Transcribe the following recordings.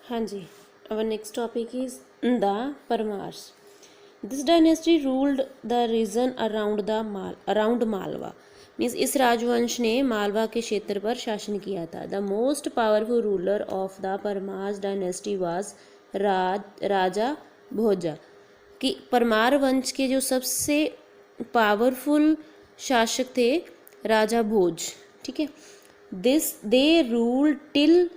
हाँ जी, our next topic is the Parmars. This dynasty ruled the region around Malwa. Means इस राजवंश ने मालवा के क्षेत्र पर शासन किया था. The most powerful ruler of the Parmar dynasty was Raja Bhoja. कि परमार वंश के जो सबसे पावरफुल शासक थे राजा भोज. ठीक है. दे रूल टिल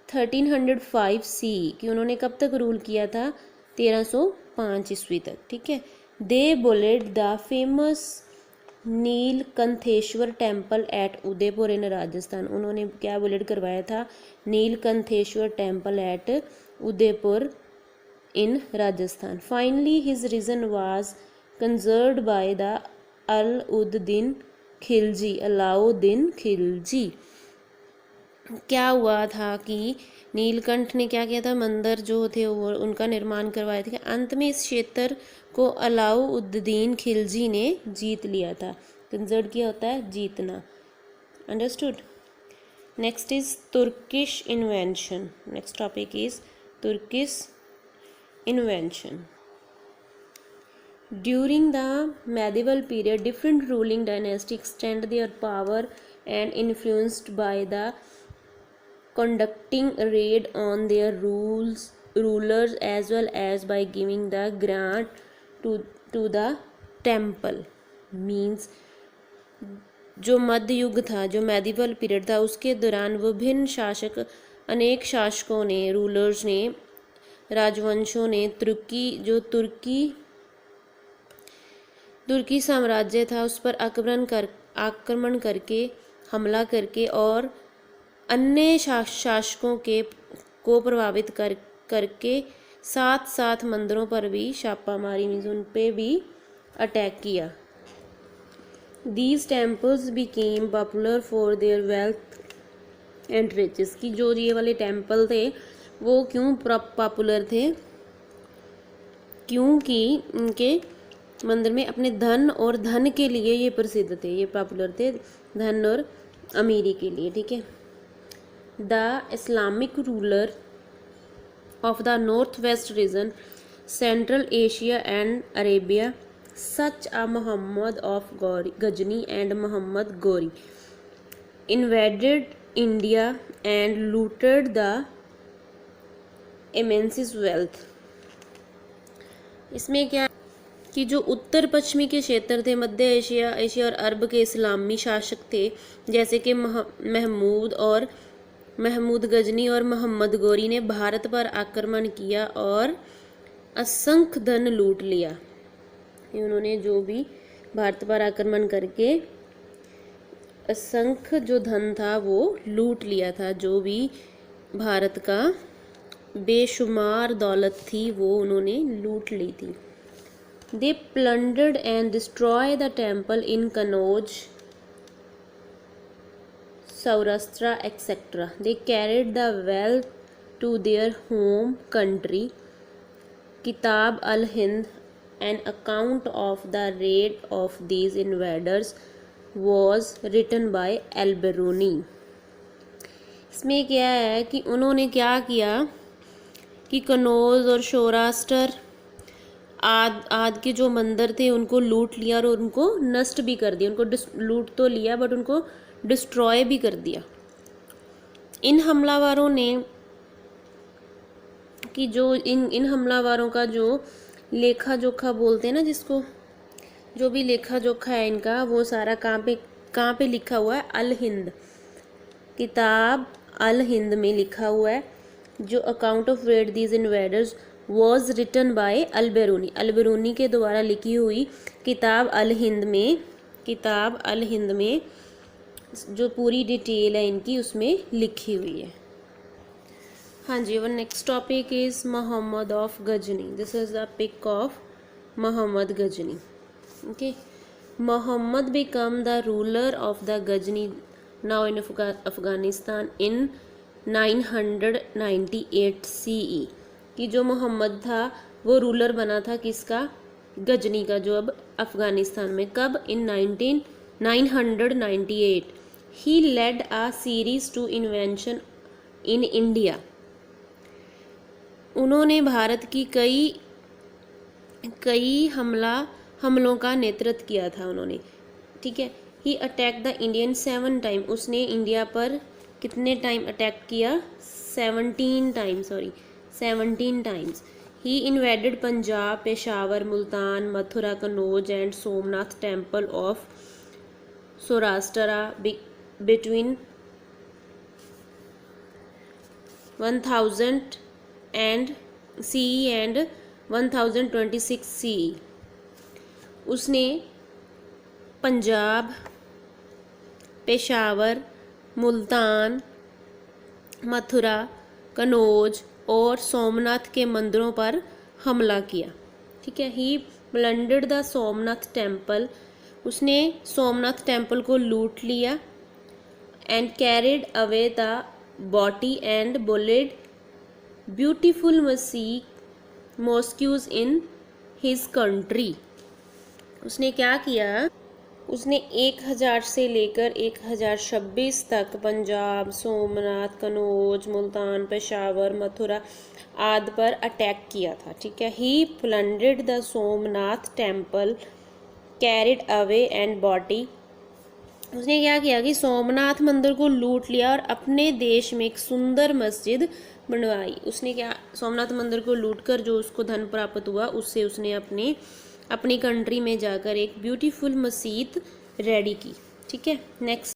1305 सी. कि उन्होंने कब तक रूल किया था? 1305 ईस्वी तक. ठीक है. They built the famous Neelkantheshwar temple at Udaipur in Rajasthan. उन्होंने क्या बुलेट करवाया था? Neelkantheshwar temple at Udaipur in Rajasthan. Finally his region was conquered by the Alauddin Khilji. क्या हुआ था कि नीलकंठ ने क्या किया था? मंदिर जो थे वो उनका निर्माण करवाया था. अंत में इस क्षेत्र को अलाउद्दीन खिलजी ने जीत लिया था. कंजर्व किया होता है जीतना. Understood. Next is Turkish invention. Next topic is Turkish invention. During the medieval period, different ruling dynasties extend their power and influenced by the conducting raid on their rulers as well as by giving the grant to the temple. Means जो मध्य युग था, जो medieval period था, उसके दौरान विभिन्न शासक, अनेक शासकों ने, रूलर्स ने, राजवंशों ने तुर्की साम्राज्य था उस पर आक्रमण करके, हमला करके और अन्य शासकों को प्रभावित करके साथ साथ मंदिरों पर भी छापा मारी. मीन्स उन पे भी अटैक किया. These temples became popular for their wealth and riches. कि जो ये वाले टेम्पल थे वो क्यों पॉपुलर थे? क्योंकि उनके मंदिर में अपने धन के लिए ये प्रसिद्ध थे, ये पॉपुलर थे धन और अमीरी के लिए. ठीक है. The Islamic ruler of the north west region, central Asia and Arabia, such as Mohammad of Ghazni and Mohammad Ghori, invaded India and looted the immense wealth. इसमें क्या कि जो उत्तर पश्चिमी के क्षेत्र थे, मध्य एशिया और अरब के इस्लामी शासक थे, जैसे कि महमूद गजनी और मोहम्मद गौरी ने भारत पर आक्रमण किया और असंख्य धन लूट लिया. उन्होंने जो भी भारत पर आक्रमण करके असंख्य जो धन था वो लूट लिया था. जो भी भारत का बेशुमार दौलत थी वो उन्होंने लूट ली थी. They plundered and destroyed the temple in Kannauj, Saurashtra, etc. They carried the wealth to their home country. Kitab al-Hind, an account of the raid of these invaders, was written by al-Biruni. इसमें क्या है कि उन्होंने क्या किया कि कन्नौज और सौराष्ट्र आदि के जो मंदिर थे उनको लूट लिया और उनको नष्ट भी कर दिया. उनको लूट तो लिया बट उनको डिस्ट्रॉय भी कर दिया. इन हमलावरों ने कि जो इन हमलावरों का जो लेखा जोखा बोलते हैं ना, जिसको जो भी लेखा जोखा है इनका, वो सारा कहाँ पे लिखा हुआ है? अल हिंद, किताब अल हिंद में लिखा हुआ है. जो account of raid these invaders was written by Al-Biruni के द्वारा लिखी हुई किताब अल हिंद में जो पूरी डिटेल है इनकी उसमें लिखी हुई है. हाँ जी. One next topic is Mohammad of Ghazni. This is the pic of Mohammad Ghazni. Okay. Mohammad become the ruler of the Ghazni now in Afghanistan in 998 CE. कि जो मोहम्मद था वो रूलर बना था किसका? गजनी का, जो अब अफगानिस्तान में. कब? इन 998. He led a series to invention in India. उन्होंने भारत की कई हमलों का नेतृत्व किया था उन्होंने, ठीक है। ही अटैक द इंडियन 7 टाइम, उसने इंडिया पर कितने टाइम अटैक किया? 17 times. He invaded Punjab, Peshawar, Multan, Mathura, Kannauj and Somnath temple of Saurashtra between 1000 and CE and 1026 CE। उसने पंजाब, पेशावर, मुल्तान, मथुरा, कनौज और सोमनाथ के मंदिरों पर हमला किया, ठीक है। He plundered the Somnath temple, उसने सोमनाथ टेम्पल को लूट लिया। And carried away the booty and built beautiful mosques in his country. उसने क्या किया? उसने 1000 से लेकर 1026 तक पंजाब, सोमनाथ, कनौज, मुल्तान, पेशावर, मथुरा आदि पर अटैक किया था, ठीक है। He plundered the Somnath temple, carried away and booty, उसने क्या किया कि सोमनाथ मंदिर को लूट लिया और अपने देश में एक सुंदर मस्जिद बनवाई। उसने क्या, सोमनाथ मंदिर को लूटकर जो उसको धन प्राप्त हुआ उससे उसने अपनी कंट्री में जाकर एक ब्यूटीफुल मस्जिद रेडी की, ठीक है। नेक्स्ट